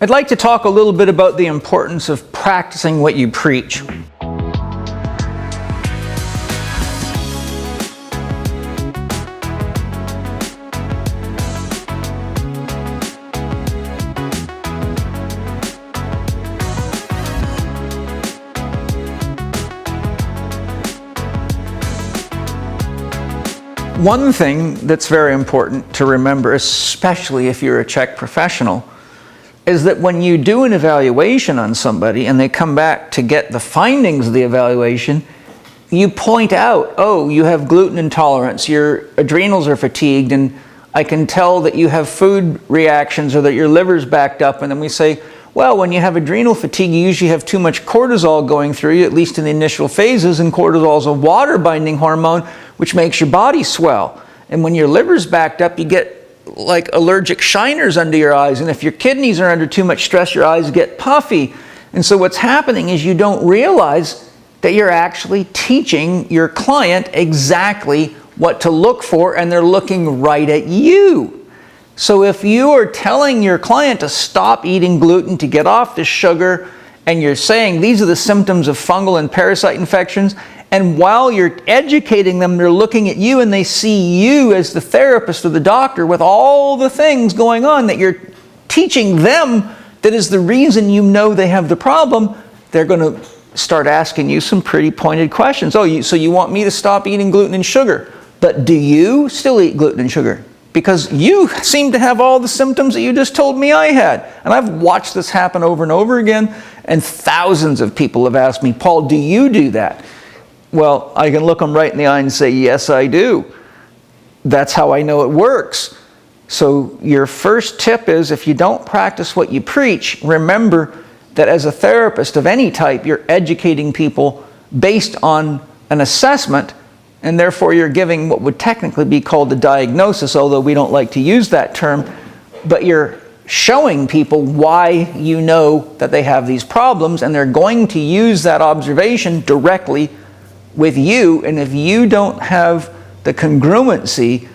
I'd like to talk a little bit about the importance of practicing what you preach. One thing that's very important to remember, especially if you're a CHEK professional, is that when you do an evaluation on somebody and they come back to get the findings of the evaluation, you point out, oh, you have gluten intolerance, your adrenals are fatigued, and I can tell that you have food reactions or that your liver's backed up. And then we say, well, when you have adrenal fatigue, you usually have too much cortisol going through you, at least in the initial phases, and cortisol is a water-binding hormone, which makes your body swell. And when your liver's backed up, you get like allergic shiners under your eyes. And if your kidneys are under too much stress, your eyes get puffy. And so what's happening is you don't realize that you're actually teaching your client exactly what to look for, and they're looking right at you. So if you are telling your client to stop eating gluten, to get off the sugar, and you're saying these are the symptoms of fungal and parasite infections, and while you're educating them, they're looking at you and they see you as the therapist or the doctor with all the things going on that you're teaching them that is the reason you know they have the problem, they're going to start asking you some pretty pointed questions. Oh, so you want me to stop eating gluten and sugar, but do you still eat gluten and sugar? Because you seem to have all the symptoms that you just told me I had. And I've watched this happen over and over again, and thousands of people have asked me, Paul, do you do that? Well, I can look them right in the eye and say, yes, I do. That's how I know it works. So your first tip is, if you don't practice what you preach, remember that as a therapist of any type, you're educating people based on an assessment, and therefore you're giving what would technically be called a diagnosis, although we don't like to use that term, but you're showing people why you know that they have these problems, and they're going to use that observation directly with you. And if you don't have the congruency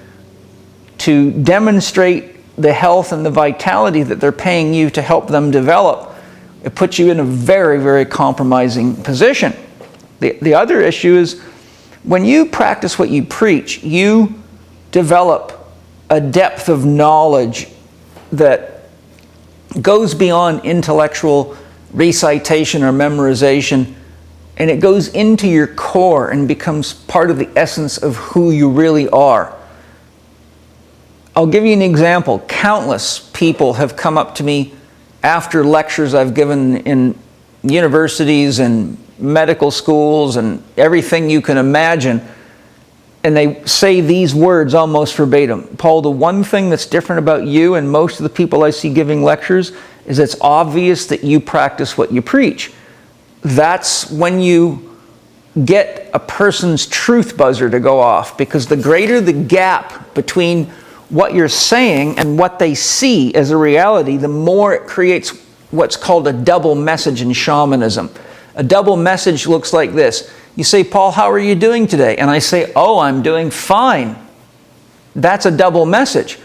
to demonstrate the health and the vitality that they're paying you to help them develop, it puts you in a very, very compromising position. The other issue is, when you practice what you preach, you develop a depth of knowledge that goes beyond intellectual recitation or memorization, and it goes into your core and becomes part of the essence of who you really are. I'll give you an example. Countless people have come up to me after lectures I've given in universities and medical schools and everything you can imagine, and they say these words almost verbatim. Paul, the one thing that's different about you and most of the people I see giving lectures is it's obvious that you practice what you preach. That's when you get a person's truth buzzer to go off, because the greater the gap between what you're saying and what they see as a reality, the more it creates what's called a double message in shamanism. A double message looks like this. You say, Paul, how are you doing today? And I say, oh, I'm doing fine. That's a double message.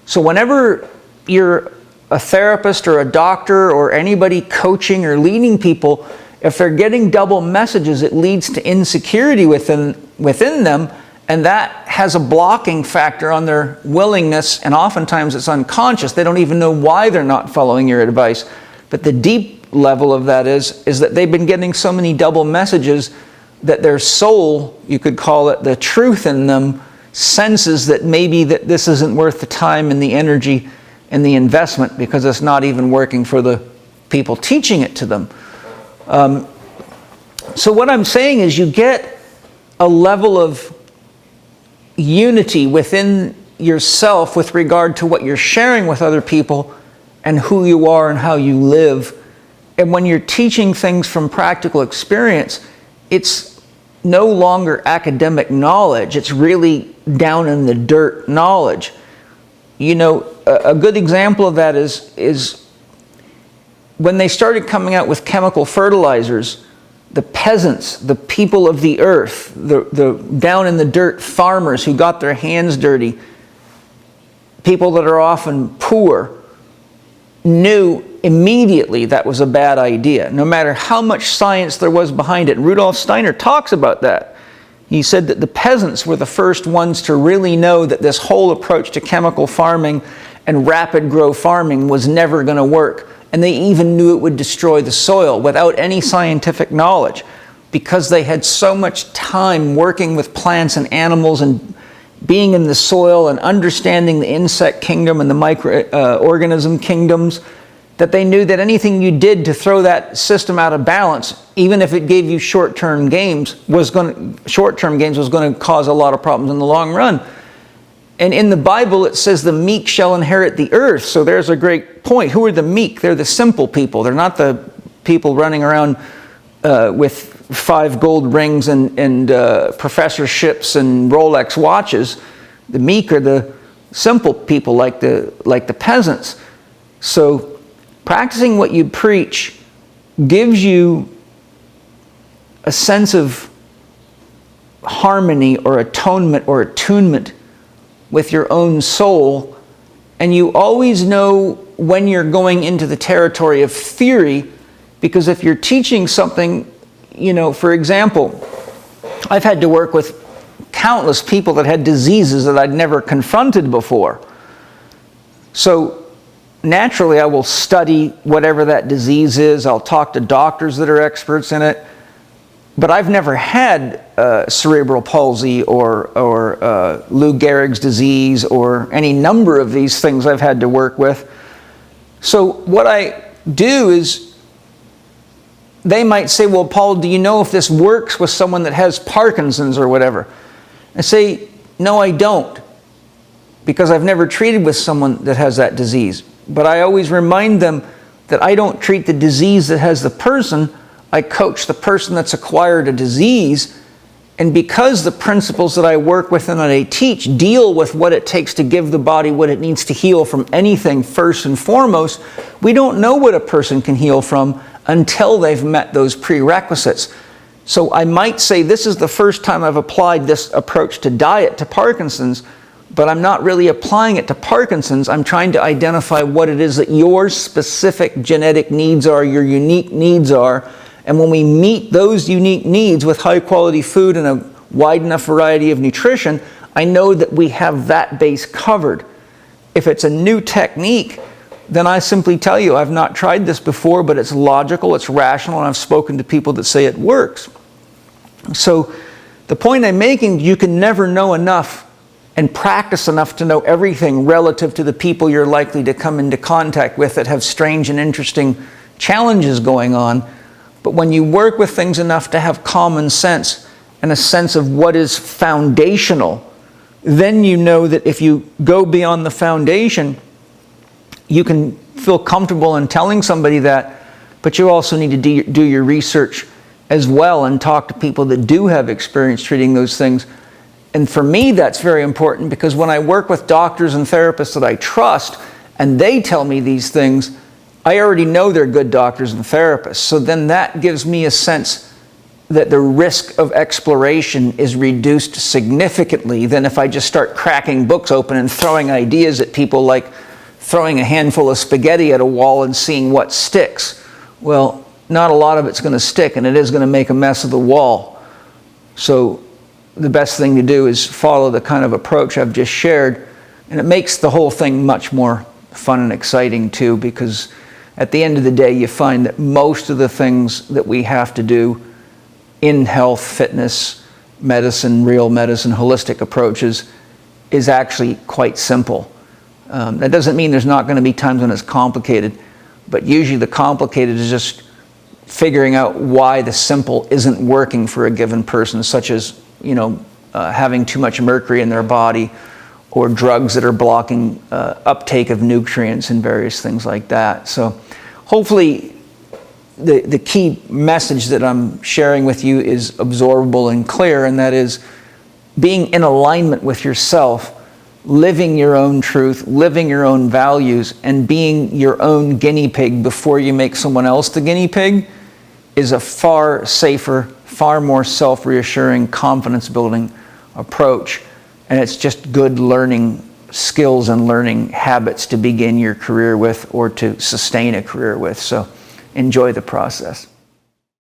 So whenever you're a therapist or a doctor or anybody coaching or leading people, if they're getting double messages, it leads to insecurity within them, and that has a blocking factor on their willingness, and oftentimes it's unconscious. They don't even know why they're not following your advice. But the deep level of that is that they've been getting so many double messages that their soul, you could call it, the truth in them, senses that maybe that this isn't worth the time and the energy and the investment, because it's not even working for the people teaching it to them. So what I'm saying is, you get a level of unity within yourself with regard to what you're sharing with other people and who you are and how you live. And when you're teaching things from practical experience, it's no longer academic knowledge. It's really down in the dirt knowledge. You know, a good example of that is when they started coming out with chemical fertilizers, the peasants, the people of the earth, the down in the dirt farmers who got their hands dirty, people that are often poor, knew immediately that was a bad idea, no matter how much science there was behind it. Rudolf Steiner talks about that. He said that the peasants were the first ones to really know that this whole approach to chemical farming and rapid grow farming was never going to work. And they even knew it would destroy the soil without any scientific knowledge, because they had so much time working with plants and animals and being in the soil and understanding the insect kingdom and the microorganism kingdoms, that they knew that anything you did to throw that system out of balance, even if it gave you short-term gains, was going to cause a lot of problems in the long run. And in the Bible, it says the meek shall inherit the earth. So there's a great point. Who are the meek? They're the simple people. They're not the people running around with 5 gold rings and professorships and Rolex watches. The meek are the simple people, like the peasants. So practicing what you preach gives you a sense of harmony or atonement or attunement with your own soul, and you always know when you're going into the territory of theory, because if you're teaching something, for example, I've had to work with countless people that had diseases that I'd never confronted before. So naturally I will study whatever that disease is. I'll talk to doctors that are experts in it. But I've never had cerebral palsy or Lou Gehrig's disease or any number of these things I've had to work with. So what I do is, they might say, well, Paul, do you know if this works with someone that has Parkinson's or whatever? I say, no, I don't, because I've never treated with someone that has that disease. But I always remind them that I don't treat the disease that has the person. I coach the person that's acquired a disease, and because the principles that I work with and that I teach deal with what it takes to give the body what it needs to heal from anything first and foremost, we don't know what a person can heal from until they've met those prerequisites. So I might say this is the first time I've applied this approach to diet to Parkinson's, but I'm not really applying it to Parkinson's. I'm trying to identify what it is that your specific genetic needs are, your unique needs are. And when we meet those unique needs with high quality food and a wide enough variety of nutrition, I know that we have that base covered. If it's a new technique, then I simply tell you, I've not tried this before, but it's logical, it's rational, and I've spoken to people that say it works. So the point I'm making, you can never know enough and practice enough to know everything relative to the people you're likely to come into contact with that have strange and interesting challenges going on. But when you work with things enough to have common sense and a sense of what is foundational, then you know that if you go beyond the foundation, you can feel comfortable in telling somebody that, but you also need to do your research as well and talk to people that do have experience treating those things. And for me, that's very important, because when I work with doctors and therapists that I trust and they tell me these things, I already know they're good doctors and therapists. So then that gives me a sense that the risk of exploration is reduced significantly than if I just start cracking books open and throwing ideas at people, like throwing a handful of spaghetti at a wall and seeing what sticks. Well, not a lot of it's going to stick, and it is going to make a mess of the wall. So the best thing to do is follow the kind of approach I've just shared, and it makes the whole thing much more fun and exciting too, because at the end of the day, you find that most of the things that we have to do in health, fitness, medicine, real medicine, holistic approaches is actually quite simple. That doesn't mean there's not going to be times when it's complicated, but usually the complicated is just figuring out why the simple isn't working for a given person, such as, having too much mercury in their body, or drugs that are blocking uptake of nutrients and various things like that. So hopefully the key message that I'm sharing with you is absorbable and clear, and that is being in alignment with yourself, living your own truth, living your own values, and being your own guinea pig before you make someone else the guinea pig is a far safer, far more self-reassuring, confidence-building approach. And it's just good learning skills and learning habits to begin your career with or to sustain a career with. So enjoy the process.